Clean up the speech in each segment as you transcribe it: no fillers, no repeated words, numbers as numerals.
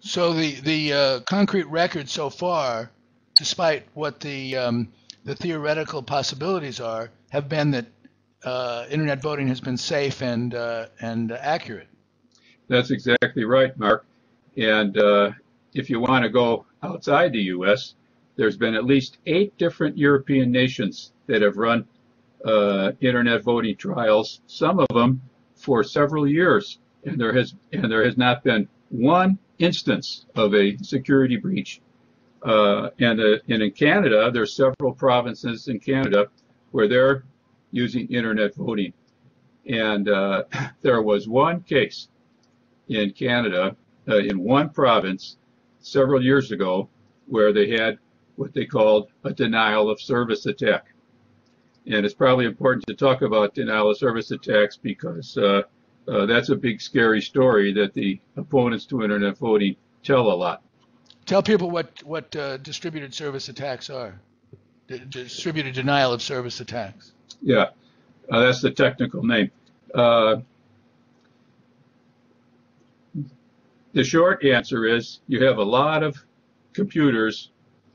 So the concrete record so far, despite what the theoretical possibilities are, have been that internet voting has been safe and accurate. That's exactly right, Mark. And if you want to go outside the U.S., there's been at least 8 different European nations that have run internet voting trials, some of them for several years, and there has not been one instance of a security breach. And in Canada, there's several provinces in Canada where they're using internet voting, and there was one case in Canada, in one province, several years ago, where they had what they called a denial of service attack. And it's probably important to talk about denial of service attacks because that's a big, scary story that the opponents to internet voting tell a lot. Tell people what distributed service attacks are. Distributed denial of service attacks. Yeah, that's the technical name. The short answer is you have a lot of computers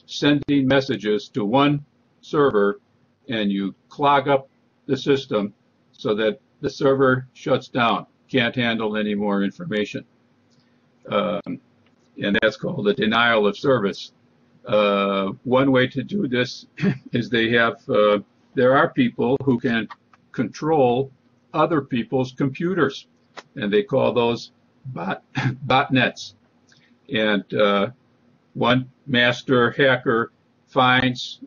sending messages to one server, and you clog up the system so that the server shuts down, can't handle any more information. And that's called a denial of service. One way to do this is there are people who can control other people's computers, and they call those botnets. And one master hacker finds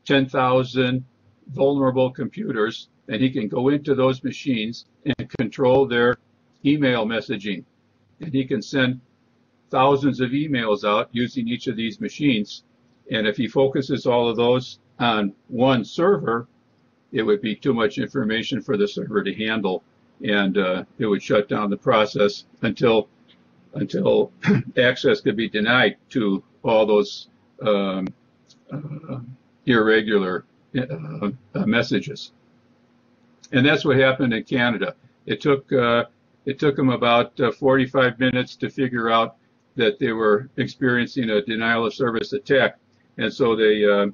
10,000 vulnerable computers, and he can go into those machines and control their email messaging. And he can send thousands of emails out using each of these machines. And if he focuses all of those on one server, it would be too much information for the server to handle, and it would shut down the process until access could be denied to all those irregular messages. And that's what happened in Canada. It took them about 45 minutes to figure out that they were experiencing a denial of service attack, and so they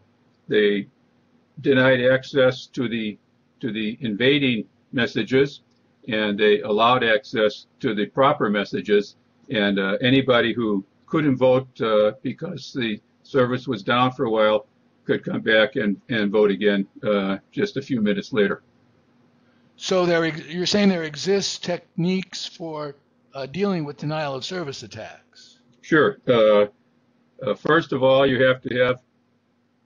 denied access to the invading messages, and they allowed access to the proper messages. And anybody who couldn't vote because the service was down for a while could come back and vote again just a few minutes later. So you're saying there exists techniques for dealing with denial of service attacks? Sure. First of all, you have to have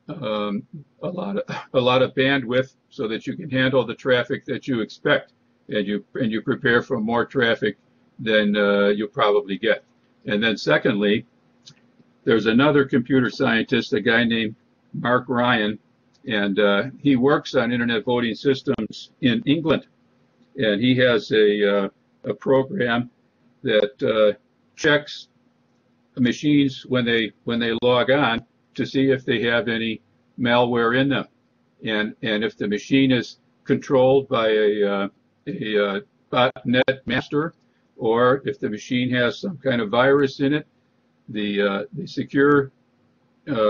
a lot of bandwidth so that you can handle the traffic that you expect, and you prepare for more traffic than you'll probably get. And then secondly, there's another computer scientist, a guy named Mark Ryan, and he works on internet voting systems in England, and he has a program that checks machines when they log on to see if they have any malware in them, and if the machine is controlled by a botnet master, or if the machine has some kind of virus in it, the secure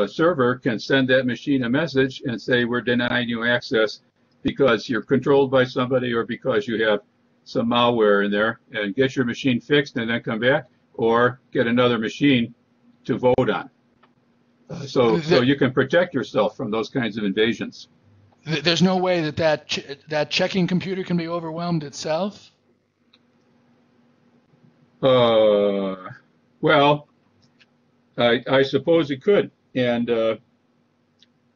server can send that machine a message and say, we're denying you access because you're controlled by somebody or because you have some malware in there, and get your machine fixed and then come back, or get another machine to vote on. So you can protect yourself from those kinds of invasions. There's no way that checking computer can be overwhelmed itself? Well, I suppose it could, and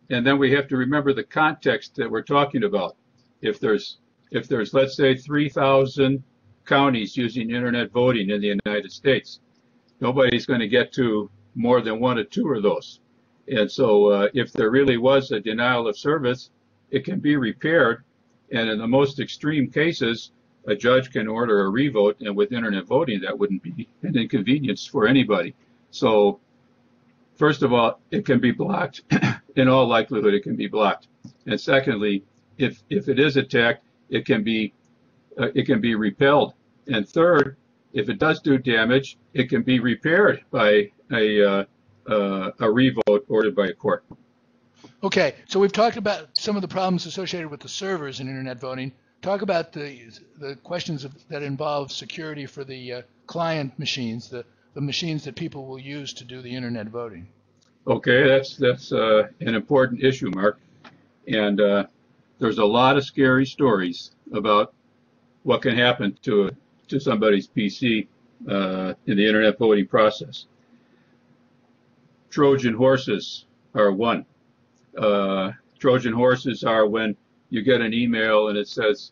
then we have to remember the context that we're talking about. If there's let's say 3,000 counties using internet voting in the United States, nobody's going to get to more than 1 or 2 of those. And so if there really was a denial of service, it can be repaired, and in the most extreme cases, a judge can order a revote, and with internet voting, that wouldn't be an inconvenience for anybody. So first of all, it can be blocked. In all likelihood, it can be blocked. And secondly, if it is attacked, it can be repelled. And third, if it does do damage, it can be repaired by a revote ordered by a court. Okay, so we've talked about some of the problems associated with the servers in internet voting. Talk about the questions that involve security for the client machines, the machines that people will use to do the internet voting. Okay, that's an important issue, Mark. And there's a lot of scary stories about what can happen to somebody's PC in the internet voting process. Trojan horses are one. Trojan horses are when you get an email and it says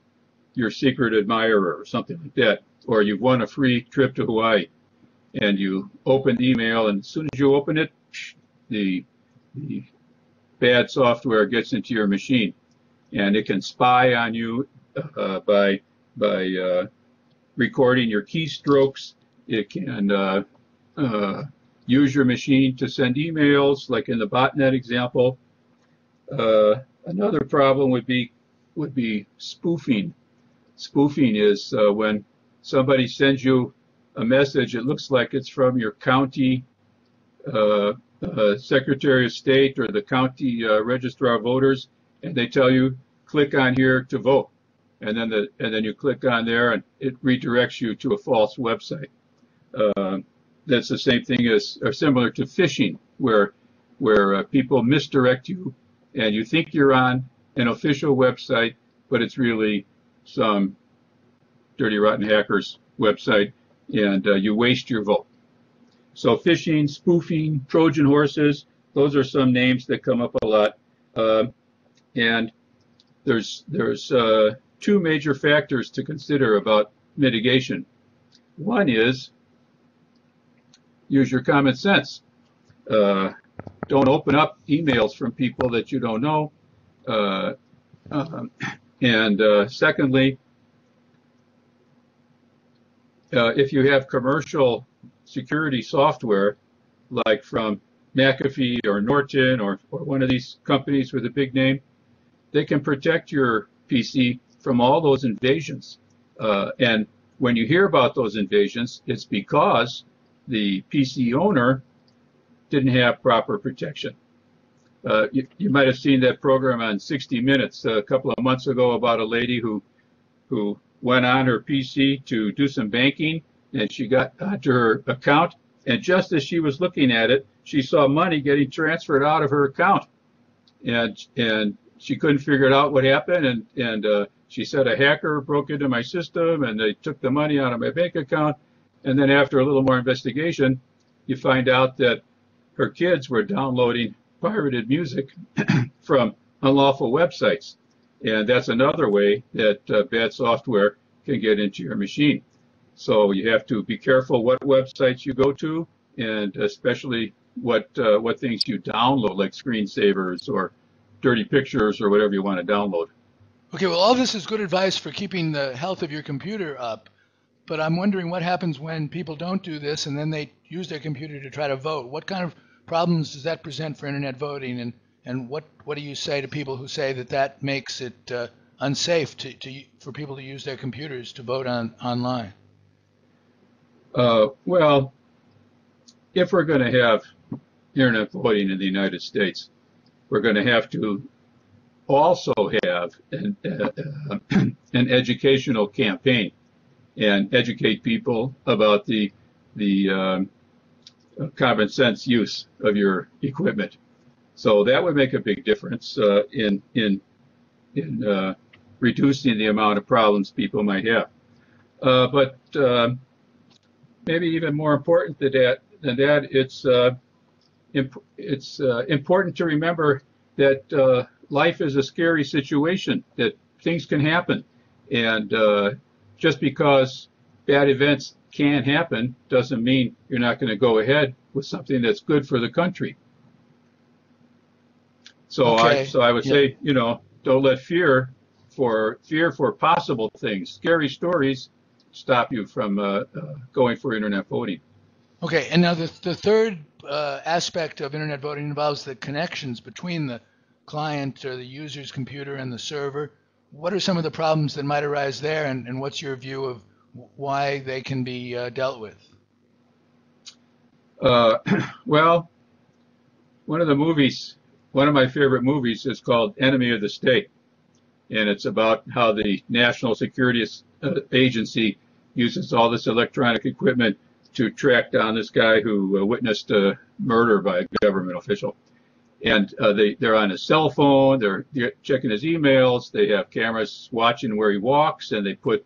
your secret admirer or something like that, or you've won a free trip to Hawaii, and you open the email, and as soon as you open it, the bad software gets into your machine, and it can spy on you by recording your keystrokes. It can use your machine to send emails, like in the botnet example. Another problem would be spoofing. Spoofing is when somebody sends you a message. It looks like it's from your county Secretary of State or the county registrar of voters, and they tell you click on here to vote, and then you click on there, and it redirects you to a false website. That's the same thing as, or similar to phishing, where people misdirect you, and you think you're on an official website, but it's really some dirty, rotten hacker's website, and you waste your vote. So phishing, spoofing, Trojan horses, those are some names that come up a lot. And there's two major factors to consider about mitigation. One is use your common sense. Don't open up emails from people that you don't know. Secondly, if you have commercial security software, like from McAfee or Norton or one of these companies with a big name, they can protect your PC from all those invasions. And when you hear about those invasions, it's because the PC owner didn't have proper protection. You might have seen that program on 60 Minutes a couple of months ago about a lady who went on her PC to do some banking, and she got onto her account, and just as she was looking at it, she saw money getting transferred out of her account, and she couldn't figure out what happened, and she said a hacker broke into my system and they took the money out of my bank account. And then after a little more investigation, you find out that her kids were downloading pirated music from unlawful websites. And that's another way that bad software can get into your machine. So you have to be careful what websites you go to, and especially what things you download, like screensavers or dirty pictures or whatever you want to download. Okay, well, all this is good advice for keeping the health of your computer up, but I'm wondering what happens when people don't do this and then they use their computer to try to vote. What kind of problems does that present for internet voting, and what do you say to people who say that makes it unsafe for people to use their computers to vote online? Well, if we're going to have internet voting in the United States, we're going to have to also have an educational campaign and educate people about the common sense use of your equipment. So that would make a big difference in reducing the amount of problems people might have. But maybe even more important than that, it's important to remember that life is a scary situation, that things can happen. And just because bad events can happen doesn't mean you're not going to go ahead with something that's good for the country. So okay. I would say, don't let fear for possible things, scary stories, stop you from going for internet voting. Okay, and now the third aspect of internet voting involves the connections between the client or the user's computer and the server. What are some of the problems that might arise there, and what's your view of why they can be dealt with? Well, one of my favorite movies is called Enemy of the State, and it's about how the National Security Agency uses all this electronic equipment to track down this guy who witnessed a murder by a government official. And they're on his cell phone, they're checking his emails, they have cameras watching where he walks, and they put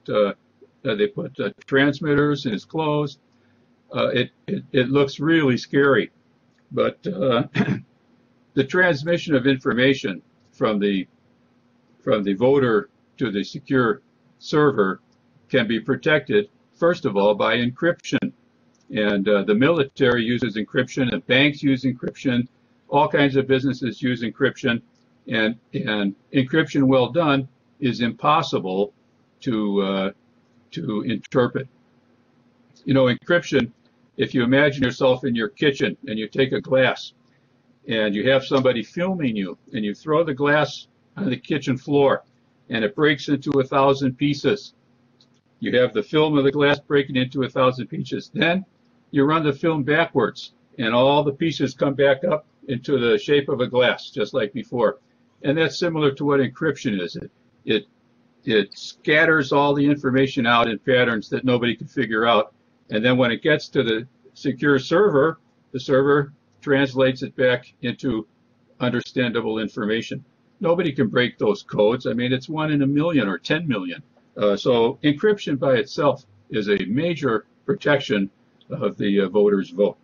transmitters in his clothes. It looks really scary, but the transmission of information from the voter to the secure server can be protected, first of all, by encryption. And the military uses encryption, and banks use encryption. All kinds of businesses use encryption, and encryption well done is impossible to interpret. You know, encryption, if you imagine yourself in your kitchen and you take a glass and you have somebody filming you and you throw the glass on the kitchen floor and it breaks into 1,000 pieces. You have the film of the glass breaking into 1,000 pieces. Then you run the film backwards and all the pieces come back up into the shape of a glass, just like before. And that's similar to what encryption is. It scatters all the information out in patterns that nobody can figure out. And then when it gets to the secure server, the server translates it back into understandable information. Nobody can break those codes. I mean, it's 1 in a million or 10 million. So encryption by itself is a major protection of the voter's vote.